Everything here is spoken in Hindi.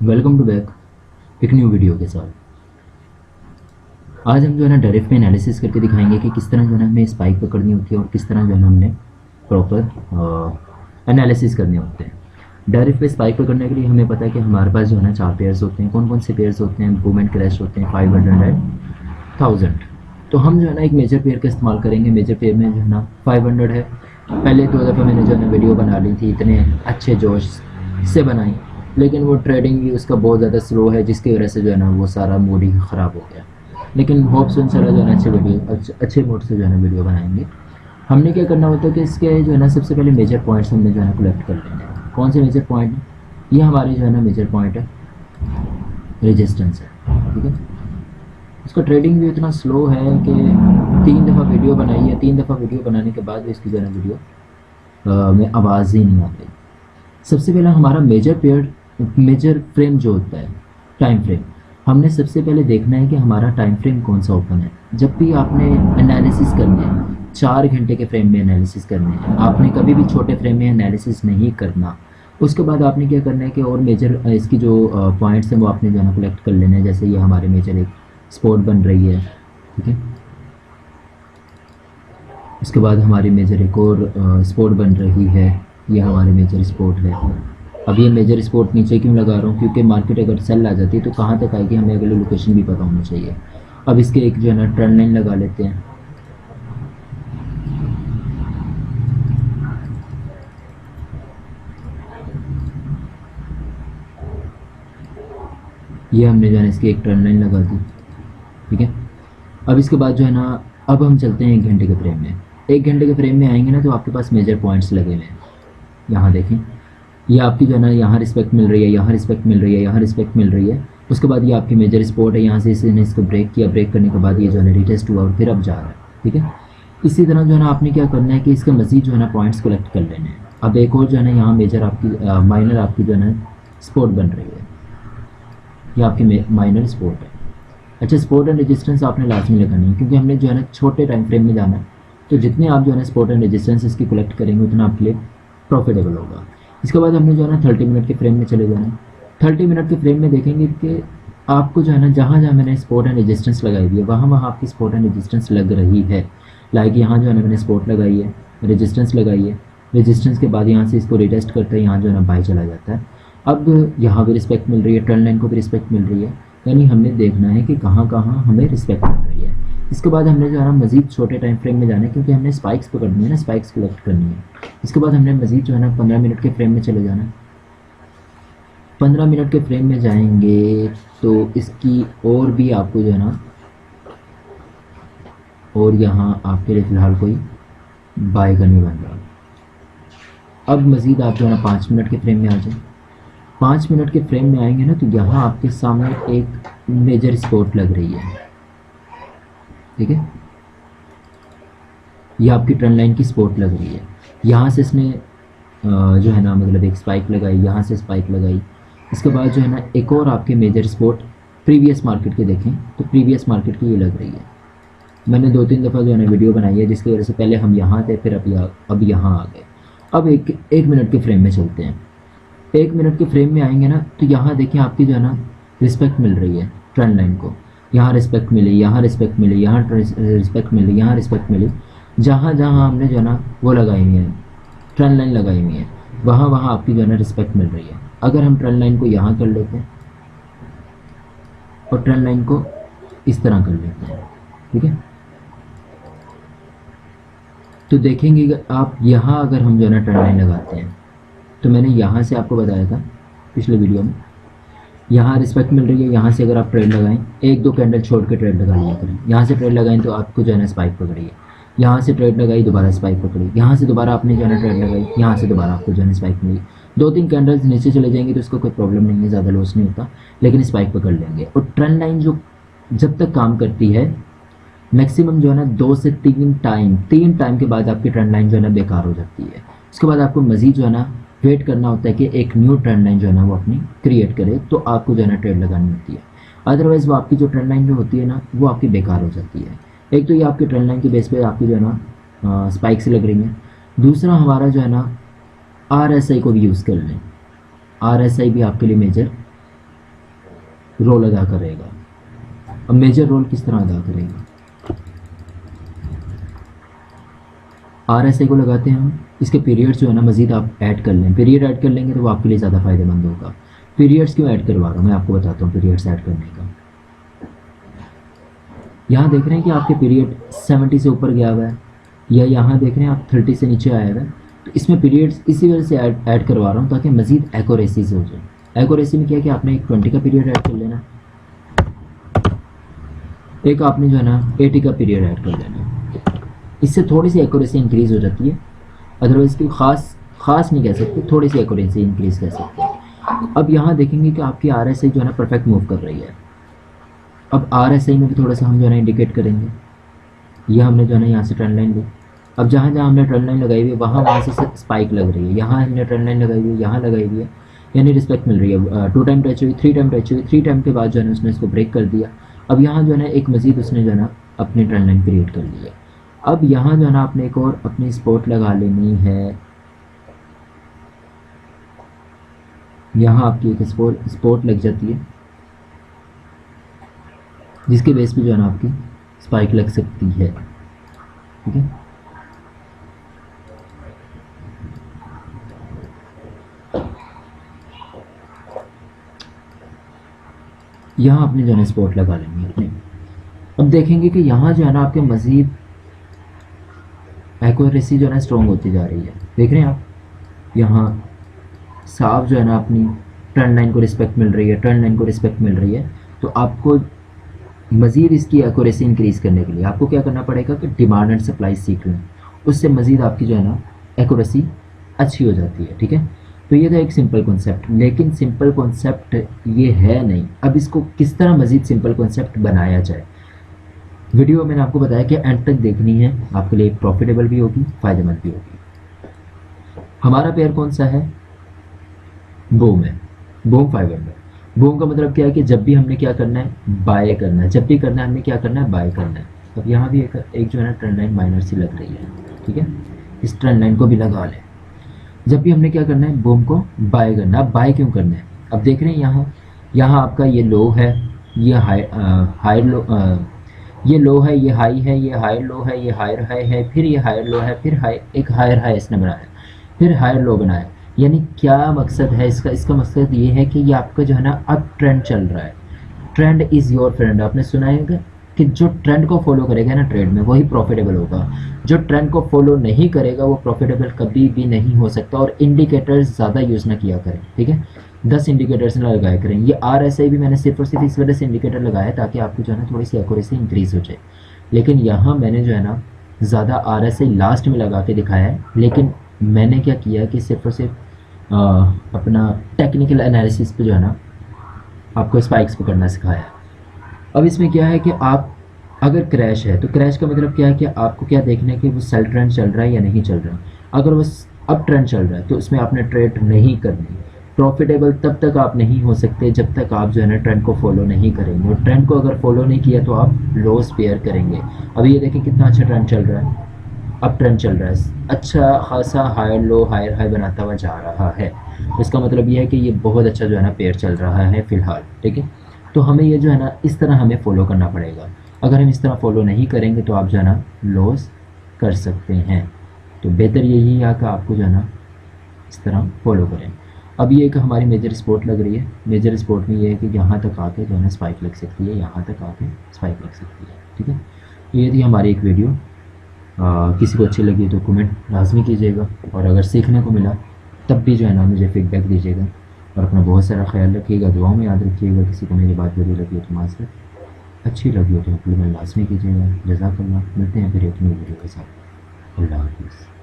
वेलकम टू बैक एक न्यू वीडियो के साथ। आज हम जो है ना डायरेक्ट में एनालिसिस करके दिखाएंगे कि किस तरह जो है ना हमें स्पाइक पकड़नी होती है और किस तरह जो है ना हमने प्रॉपर एनालिसिस करने होते हैं। डायरेक्ट पे स्पाइक पकड़ने के लिए हमें पता है कि हमारे पास जो है ना 4 पेयर्स होते हैं। कौन कौन से पेयर्स होते हैं? मूवमेंट क्रैश होते हैं 500 एंड 1000। तो हम जो है ना एक मेजर पेयर का इस्तेमाल करेंगे। मेजर पेयर में जो है ना 500 है। पहले 2 दफ़ा मैंने जो है ना वीडियो बना ली थी, इतने अच्छे जोश से बनाई, लेकिन वो ट्रेडिंग भी उसका बहुत ज़्यादा स्लो है, जिसकी वजह से जो है ना वो सारा मूड ही ख़राब हो गया। लेकिन होप्स इंशाल्लाह जो है ना अच्छे मूड से जो है ना वीडियो बनाएंगे। हमने क्या करना होता है कि इसके जो है ना सबसे पहले मेजर पॉइंट्स हमने जो है ना कलेक्ट कर लेने हैं। कौन से मेजर पॉइंट? ये हमारे जो है ना मेजर पॉइंट है, रेजिस्टेंस है, ठीक है। इसका ट्रेडिंग भी इतना स्लो है कि 3 दफ़ा वीडियो बनाई है। 3 दफ़ा वीडियो बनाने के बाद भी इसकी जो है ना वीडियो में आवाज़ ही नहीं आती। सबसे पहला हमारा मेजर फ्रेम जो होता है, टाइम फ्रेम, हमने सबसे पहले देखना है कि हमारा टाइम फ्रेम कौन सा ओपन है। जब भी आपने एनालिसिस करने हैं 4 घंटे के फ्रेम में एनालिसिस करने हैं, आपने कभी भी छोटे फ्रेम में एनालिसिस नहीं करना। उसके बाद आपने क्या करना है कि और मेजर इसकी जो पॉइंट्स हैं वो आपने जो है ना कलेक्ट कर लेना है। जैसे ये हमारे मेजर एक स्पॉट बन रही है, ठीक है। उसके बाद हमारी मेजर एक और स्पॉट बन रही है, ये हमारे मेजर स्पॉट है। अब ये मेजर स्पॉट नीचे क्यों लगा रहा हूँ? क्योंकि मार्केट अगर सेल आ जाती है तो कहाँ तक आएगी हमें अगले लोकेशन भी पता होना चाहिए। अब इसके एक जो है ना ट्रेंड लाइन लगा लेते हैं। ये हमने जो है ना इसकी एक ट्रेंड लाइन लगा दी, ठीक है। अब इसके बाद जो है ना अब हम चलते हैं 1 घंटे के फ्रेम में। 1 घंटे के फ्रेम में आएंगे ना तो आपके पास मेजर पॉइंट्स लगे हुए हैं। यहाँ देखें, ये आपकी जो है ना यहाँ रिस्पेक्ट मिल रही है, यहाँ रिस्पेक्ट मिल रही है, यहाँ रिस्पेक्ट मिल रही है। उसके बाद ये आपकी मेजर स्पॉट है। यहाँ से इसने इसको ब्रेक किया, ब्रेक करने के बाद ये जो है ना रिटेस्ट हुआ और फिर अब जा रहा है, ठीक है। इसी तरह जो है ना आपने क्या करना है कि इसके मज़ीद जो है ना पॉइंट्स कलेक्ट कर लेने हैं। अब एक और जो है ना यहाँ मेजर आपकी माइनर आपकी जो है ना स्पॉट बन रही है, ये आपकी माइनर स्पॉट है। अच्छा, सपोर्ट एंड रेजिस्टेंस आपने लाजमी लगानी है, क्योंकि हमने जो है ना छोटे टाइम फ्रेम में जाना है। तो जितने आप जो है ना सपोर्ट एंड रेजिस्टेंस इसकी कलेक्ट करेंगे उतना आपके लिए प्रॉफिटेबल होगा। इसके बाद हमने जो है ना 30 मिनट के फ्रेम में चले जाना है। 30 मिनट के फ्रेम में देखेंगे कि आपको जो है ना जहाँ जहाँ मैंने सपोर्ट एंड रेजिस्टेंस लगाई हुई है वहाँ वहाँ आपकी सपोर्ट एंड रेजिस्टेंस लग रही है। लाइक यहाँ जो है ना मैंने सपोर्ट लगाई है, रेजिस्टेंस लगाई है। रेजिस्टेंस के बाद यहाँ से इसको रिटेस्ट करते हैं, यहाँ जो है ना बाई चला जाता है। अब यहाँ भी रिस्पेक्ट मिल रही है, ट्रेंड लाइन को भी रिस्पेक्ट मिल रही है। यानी हमने देखना है कि कहाँ कहाँ हमें रिस्पेक्ट मिल रही है। इसके बाद हमने जो है ना मज़ीद छोटे टाइम फ्रेम में जाना है, क्योंकि हमने स्पाइक्स पकड़नी है ना, स्पाइक्स कलेक्ट करनी है। इसके बाद हमने मज़ीद जो है ना 15 मिनट के फ्रेम में चले जाना है। 15 मिनट के फ्रेम में जाएंगे तो इसकी और भी आपको जो है ना, और यहाँ आपके लिए फ़िलहाल कोई बाय का नहीं बन रहा। अब मज़ीद आप जो है ना 5 मिनट के फ्रेम में आ जाए। 5 मिनट के फ्रेम में आएंगे ना तो यहाँ आपके सामने एक मेजर स्पॉट लग रही है, ठीक है। ये आपकी ट्रेंड लाइन की स्पॉट लग रही है। यहाँ से इसने जो है ना मतलब एक स्पाइक लगाई, यहाँ से स्पाइक लगाई। इसके बाद जो है ना एक और आपके मेजर स्पॉट प्रीवियस मार्केट के देखें तो प्रीवियस मार्केट की ये लग रही है। मैंने 2-3 दफ़ा जो है ना वीडियो बनाई है, जिसकी वजह से पहले हम यहाँ थे, फिर अब यहाँ आ गए। अब एक मिनट के फ्रेम में चलते हैं। 1 मिनट के फ्रेम में आएंगे ना तो यहाँ देखिए आपकी जो है ना रिस्पेक्ट मिल रही है ट्रेंड लाइन को। यहाँ रिस्पेक्ट मिली, यहाँ रिस्पेक्ट मिली, यहाँ रिस्पेक्ट मिली, यहाँ रिस्पेक्ट मिली। जहाँ जहाँ हमने जो है ना वो लगाई हुई है, ट्रेंड लाइन लगाई हुई है, वहाँ वहाँ आपकी जो है ना रिस्पेक्ट मिल रही है। अगर हम ट्रेंड लाइन को यहाँ कर लेते हैं और ट्रेंड लाइन को इस तरह कर लेते हैं, ठीक है, तो देखेंगे आप यहाँ अगर हम जो है ना ट्रेंड लाइन लगाते हैं तो मैंने यहाँ से आपको बताया था पिछले वीडियो में, यहाँ रिस्पेक्ट मिल रही है। यहाँ से अगर आप ट्रेड लगाएं, 1-2 कैंडल छोड़ के ट्रेड लगा लिया करें। यहाँ से ट्रेड लगाएं तो आपको जो है ना स्पाइक पकड़ी है, यहाँ से ट्रेड लगाई दोबारा स्पाइक पकड़ी, यहाँ से दोबारा आपने जो है ना ट्रेड लगाई, यहाँ से दोबारा आपको जो है ना स्पाइक मिली। 2-3 कैंडल्स नीचे चले जाएंगे तो उसको कोई प्रॉब्लम नहीं है, ज़्यादा लॉस नहीं होता, लेकिन स्पाइक पकड़ लेंगे। और ट्रेंड लाइन जो जब तक काम करती है मैक्सिमम जो है ना 2 से 3 टाइम के बाद आपकी ट्रेंड लाइन जो है ना बेकार हो जाती है। उसके बाद आपको मज़ीद जो है ना वेट करना होता है कि एक न्यू ट्रेंड लाइन जो है ना वो अपनी क्रिएट करे, तो आपको जो है ना ट्रेड लगानी होती है। अदरवाइज़ वो आपकी जो ट्रेंड लाइन जो होती है ना वो आपकी बेकार हो जाती है। एक तो ये आपकी ट्रेंड लाइन के बेस पे आपकी जो है ना स्पाइक्स लग रही हैं। दूसरा हमारा जो है ना RSI को भी यूज़ कर लें। RSI भी आपके लिए मेजर रोल अदा करेगा। अब मेजर रोल किस तरह अदा करेगा, RSI को लगाते हैं हम, इसके पीरियड्स जो है ना मज़ीद आप ऐड कर लें, पीरियड ऐड कर लेंगे तो वो आपके लिए ज़्यादा फ़ायदेमंद होगा। पीरियड्स क्यों ऐड करवा रहा हूँ मैं आपको बताता हूँ पीरियड्स ऐड करने का। यहाँ देख रहे हैं कि आपके पीरियड 70 से ऊपर गया हुआ है, या यहाँ देख रहे हैं आप 30 से नीचे आया हुआ है, तो इसमें पीरियड्स इसी वजह से ऐड करवा रहा हूँ ताकि मज़ीद एक्यूरेसी से हो जाए। एक्यूरेसी में क्या है कि आपने एक 20 का पीरियड ऐड कर लेना, एक आपने जो है ना 80 का पीरियड ऐड कर लेना, इससे थोड़ी सी एक्यूरेसी इंक्रीज़ हो जाती है। अदरवाइज़ की खास नहीं कह सकते, थोड़ी सी एक्यूरेसी इंक्रीज़ कह सकते हैं। अब यहाँ देखेंगे कि आपकी RSI जो है ना परफेक्ट मूव कर रही है। अब RSI में भी थोड़ा सा हम जो है ना इंडिकेट करेंगे, यह हमने जो है ना यहाँ से ट्रेंड लाइन ली। अब जहाँ जहाँ हमने ट्रेंड लाइन लगाई हुई है वहाँ से स्पाइक लग रही है, यहाँ हमने ट्रेंड लाइन लगाई हुई है, यहाँ लगाई हुई है, यानी रिस्पेक्ट मिल रही है। 2 टाइम टच हुई, 3 टाइम टच हुई, 3 टाइम के बाद जो है ना उसने इसको ब्रेक कर दिया। अब यहाँ जो है ना एक मज़ीद उसने जो है ना अपनी ट्रेंड लाइन क्रिएट कर ली है। अब यहाँ जो है ना आपने एक और अपनी स्पॉट लगा लेनी है, यहाँ आपकी एक स्पॉट लग जाती है जिसके बेस पे जो है ना आपकी स्पाइक लग सकती है। ठीक है, यहाँ आपने जो है ना स्पॉट लगा लेंगे अपने। अब देखेंगे कि यहाँ जो है ना आपके मज़ीद एक्यूरेसी जो है ना स्ट्रॉन्ग होती जा रही है। देख रहे हैं आप, यहाँ साफ जो है ना अपनी ट्रेंड लाइन को रिस्पेक्ट मिल रही है, ट्रेंड लाइन को रिस्पेक्ट मिल रही है। तो आपको मज़ीद इसकी एक्यूरेसी इंक्रीज़ करने के लिए आपको क्या करना पड़ेगा कि डिमांड एंड सप्लाई सीख लें, उससे मज़ीद आपकी जो है ना एक्यूरेसी अच्छी हो जाती है। ठीक है, तो ये था एक सिंपल कॉन्सेप्ट, लेकिन सिंपल कॉन्सेप्ट ये है नहीं। अब इसको किस तरह मज़ीद सिंपल कॉन्सेप्ट बनाया जाए, वीडियो मैंने आपको बताया कि एंड तक देखनी है, आपके लिए प्रॉफिटेबल भी होगी, फ़ायदेमंद भी होगी। हमारा पेयर कौन सा है, बूम है, बूम 500। बूम का मतलब क्या है कि जब भी हमने क्या करना है, बाय करना है, जब भी करना है हमने क्या करना है, बाय करना है। अब यहाँ भी एक जो है ना ट्रेंड लाइन माइनर सी लग रही है। ठीक है, इस ट्रेंड लाइन को भी लगा लें। जब भी हमने क्या करना है, बूम को बाय करना है। अब बाय क्यों करना है, अब देख रहे हैं यहाँ आपका ये लो है, ये हाई लो, ये लो है, ये हाई है, ये हायर लो है, ये हायर हाई है, फिर ये हायर लो है, फिर एक हायर हाई इसने बनाया, फिर हायर लो बनाया। यानी क्या मकसद है इसका मकसद ये है कि ये आपका जो है ना अप ट्रेंड चल रहा है। ट्रेंड इज़ योर फ्रेंड, आपने सुना है कि जो ट्रेंड को फॉलो करेगा ना ट्रेड में वही प्रॉफिटेबल होगा, जो ट्रेंड को फॉलो नहीं करेगा वो प्रॉफिटेबल कभी भी नहीं हो सकता। और इंडिकेटर्स ज़्यादा यूज़ ना किया करें। ठीक है, 10 इंडिकेटर्स ना लगाया करें। ये RSI भी मैंने सिर्फ और सिर्फ इस वजह से इंडिकेटर लगाया ताकि आपको जो है ना थोड़ी सी एक्यूरेसी इंक्रीज़ हो जाए। लेकिन यहाँ मैंने जो है ना ज़्यादा RSI लास्ट में लगा के दिखाया है, लेकिन मैंने क्या किया कि सिर्फ और सिर्फ अपना टेक्निकल एनालिसिस पे जो है ना आपको स्पाइक्स पे करना सिखाया। अब इसमें क्या है कि आप अगर क्रैश है तो क्रैश का मतलब क्या है कि आपको क्या देखना है कि वो सेल ट्रेंड चल रहा है या नहीं चल रहा है। अगर वो अप ट्रेंड चल रहा है तो उसमें आपने ट्रेड नहीं करनी। प्रॉफिटेबल तब तक आप नहीं हो सकते जब तक आप जो है ना ट्रेंड को फॉलो नहीं करेंगे, और ट्रेंड को अगर फॉलो नहीं किया तो आप लॉस बेयर करेंगे। अभी ये देखें कितना अच्छा ट्रेंड चल रहा है, अप ट्रेंड चल रहा है, अच्छा खासा हायर लो हायर हाई बनाता हुआ जा रहा है। तो इसका मतलब ये है कि ये बहुत अच्छा जो है ना पेयर चल रहा है फ़िलहाल। ठीक है, तो हमें ये जो है ना इस तरह हमें फॉलो करना पड़ेगा। अगर हम इस तरह फॉलो नहीं करेंगे तो आप जो है ना लॉस कर सकते हैं। तो बेहतर यही है कि आपको जो है ना इस तरह फॉलो करें। अब ये एक हमारी मेजर स्पॉट लग रही है। मेजर स्पॉट में ये है कि यहाँ तक आके जो है ना स्पाइक लग सकती है, यहाँ तक आके स्पाइक लग सकती है। ठीक है, ये थी हमारी एक वीडियो। किसी को अच्छी लगी तो कमेंट लाजमी कीजिएगा, और अगर सीखने को मिला तब भी जो है ना मुझे फीडबैक दीजिएगा। और अपना बहुत सारा ख्याल रखिएगा, दुआओं में याद रखिएगा। किसी को मेरी बात बुरी लगी हो तो माफ़, अच्छी लगी हो तो कमेंट लाजमी कीजिएगा। जज़ाकल्लाह, मिलते हैं फिर एक नई वीडियो के साथ। अल्लाह हाफ़िज़।